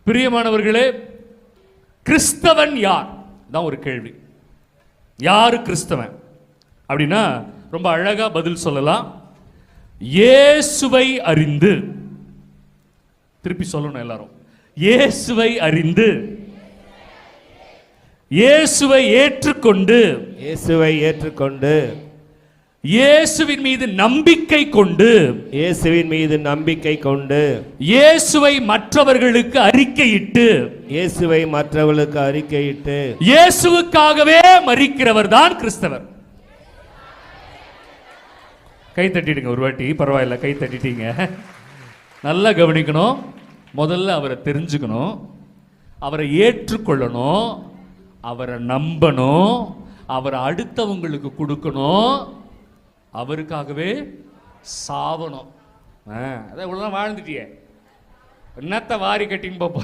பிரியமானவர்களே, கிறிஸ்தவன் யார் தான் ஒரு கேள்வி. யாரு கிறிஸ்தவன் அப்படின்னா ரொம்ப அழகா பதில் சொல்லலாம். இயேசுவை அறிந்து, திருப்பி சொல்லணும் எல்லாரும், இயேசுவை அறிந்து, இயேசுவை ஏற்றுக்கொண்டு, இயேசுவை ஏற்றுக்கொண்டு, இயேசுவின் மீது நம்பிக்கை கொண்டு, இயேசுவின் மீது நம்பிக்கை கொண்டு, இயேசுவை மற்றவர்களுக்கு அறிக்கையிட்டு, இயேசுவை மற்றவர்களுக்கு அறிக்கையிட்டு, இயேசுவுக்காகவே மரிக்கிறவர் தான் கிறிஸ்தவர். கை தட்டிடுங்க ஒரு வாட்டி, பரவாயில்ல, கை தட்டிட்டீங்க. நல்லா கவனிக்கணும். முதல்ல அவரை தெரிஞ்சுக்கணும், அவரை ஏற்றுக்கொள்ளணும், அவரை நம்பணும், அவரை அடுத்தவங்களுக்கு கொடுக்கணும், அவருக்காகவே சாவணும். அதான் இவ்வளோதான் வாழ்ந்துட்டியே, என்னத்தை வாரி கட்டின்னு போப்போம்.